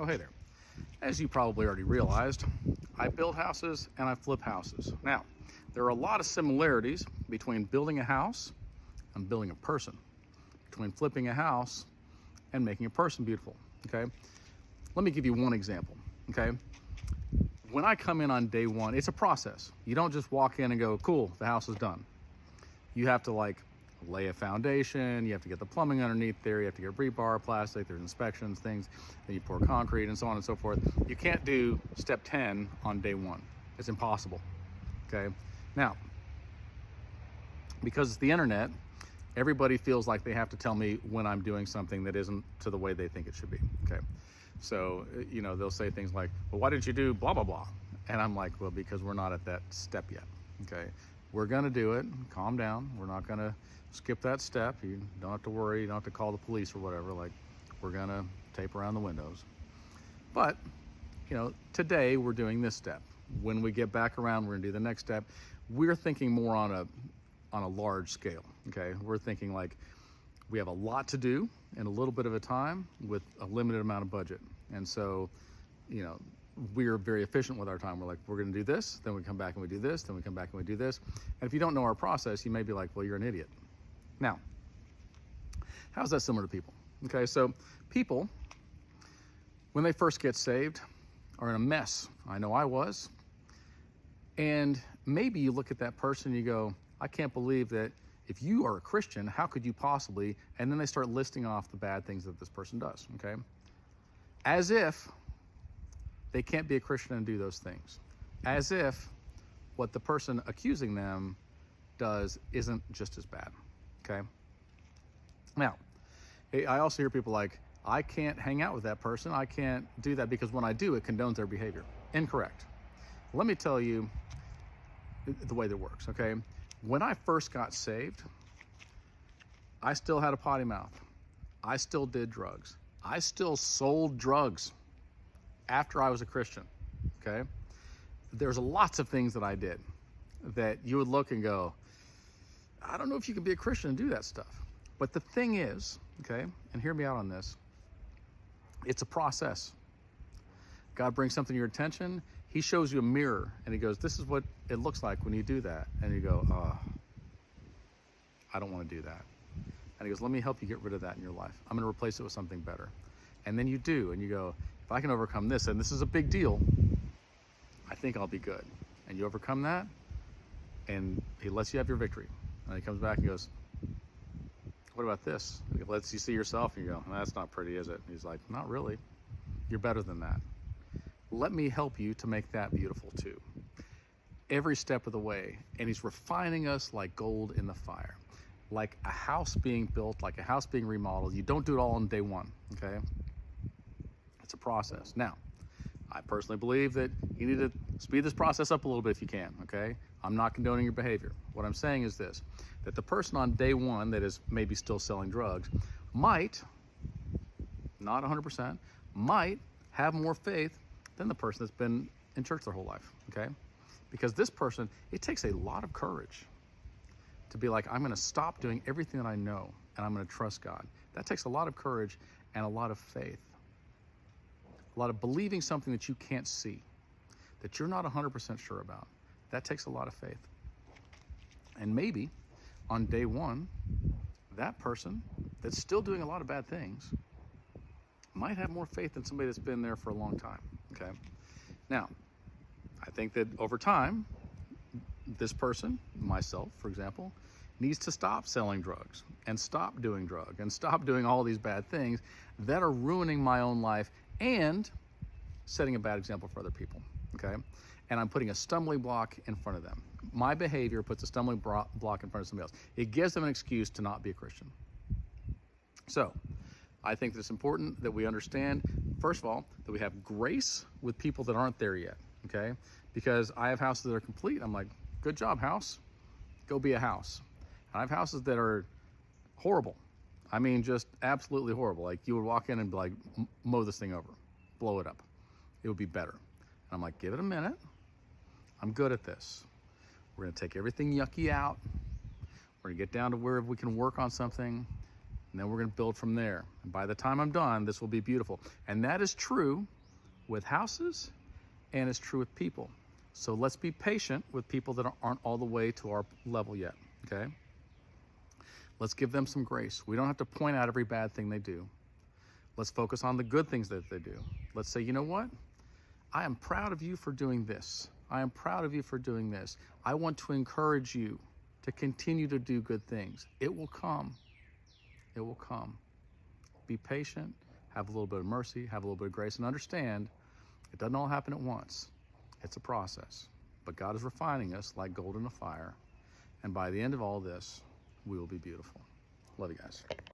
Oh, hey there. As you probably already realized, I build houses and I flip houses. Now, there are a lot of similarities between building a house and building a person, between flipping a house and making a person beautiful, okay? Let me give you one example, okay? When I come in on day one, it's a process. You don't just walk in and go, cool, the house is done. You have to lay a foundation, you have to get the plumbing underneath there, you have to get rebar, plastic, there's inspections, things, then you pour concrete and so on and so forth. You can't do step 10 on day one. It's impossible, okay? Now, because it's the internet, everybody feels like they have to tell me when I'm doing something that isn't to the way they think it should be, okay? So, they'll say things like, well, why didn't you do blah, blah, blah? And I'm like, well, because we're not at that step yet, okay? We're gonna do it, calm down. We're not gonna skip that step. You don't have to worry, you don't have to call the police or whatever. We're gonna tape around the windows. But, today we're doing this step. When we get back around, we're gonna do the next step. We're thinking more on a large scale, okay? We're thinking like we have a lot to do in a little bit of a time with a limited amount of budget. And so, we're very efficient with our time. We're like, we're gonna do this, then we come back and we do this, then we come back and we do this. And if you don't know our process, you may be like, well, you're an idiot. Now, how's that similar to people? Okay, so people, when they first get saved, are in a mess. I know I was. And maybe you look at that person and you go, I can't believe that if you are a Christian, how could you possibly, and then they start listing off the bad things that this person does, okay? As if they can't be a Christian and do those things. As if what the person accusing them does isn't just as bad, okay? Now, I also hear people like, I can't hang out with that person. I can't do that because when I do, it condones their behavior. Incorrect. Let me tell you the way that works, okay? When I first got saved, I still had a potty mouth. I still did drugs. I still sold drugs after I was a Christian, okay? There's lots of things that I did that you would look and go, I don't know if you can be a Christian and do that stuff. But the thing is, okay, and hear me out on this, it's a process. God brings something to your attention, he shows you a mirror and he goes, this is what it looks like when you do that. And you go, oh, I don't want to do that. And he goes, let me help you get rid of that in your life. I'm going to replace it with something better. And then you do, and you go, if I can overcome this, and this is a big deal, I think I'll be good. And you overcome that, and he lets you have your victory. And he comes back and goes, what about this? And he lets you see yourself, and you go, that's not pretty, is it? And he's like, not really. You're better than that. Let me help you to make that beautiful too. Every step of the way. And he's refining us like gold in the fire. Like a house being built, like a house being remodeled. You don't do it all on day one, okay? It's a process. Now, I personally believe that you need to speed this process up a little bit if you can, okay? I'm not condoning your behavior. What I'm saying is this, that the person on day one that is maybe still selling drugs might, not 100%, might have more faith than the person that's been in church their whole life, okay? Because this person, it takes a lot of courage to be like, I'm gonna stop doing everything that I know and I'm gonna trust God. That takes a lot of courage and a lot of faith. A lot of believing something that you can't see, that you're not 100% sure about. That takes a lot of faith. And maybe on day one, that person that's still doing a lot of bad things might have more faith than somebody that's been there for a long time, okay? Now, I think that over time, this person, myself, for example, needs to stop selling drugs and stop doing drugs and stop doing all these bad things that are ruining my own life and setting a bad example for other people, okay? And I'm putting a stumbling block in front of them. My behavior puts a stumbling block in front of somebody else. It gives them an excuse to not be a Christian. So, I think that it's important that we understand, first of all, that we have grace with people that aren't there yet, okay? Because I have houses that are complete. I'm like, good job, house. Go be a house. And I have houses that are horrible. I mean, just absolutely horrible. Like you would walk in and be like, mow this thing over, blow it up. It would be better. And I'm like, give it a minute. I'm good at this. We're gonna take everything yucky out. We're gonna get down to where we can work on something. And then we're going to build from there. And by the time I'm done, this will be beautiful. And that is true with houses, and it's true with people. So let's be patient with people that aren't all the way to our level yet, okay? Let's give them some grace. We don't have to point out every bad thing they do. Let's focus on the good things that they do. Let's say, you know what? I am proud of you for doing this. I am proud of you for doing this. I want to encourage you to continue to do good things. It will come. It will come. Be patient, have a little bit of mercy, have a little bit of grace, and understand it doesn't all happen at once. It's a process. But God is refining us like gold in a fire. And by the end of all this, we will be beautiful. Love you guys.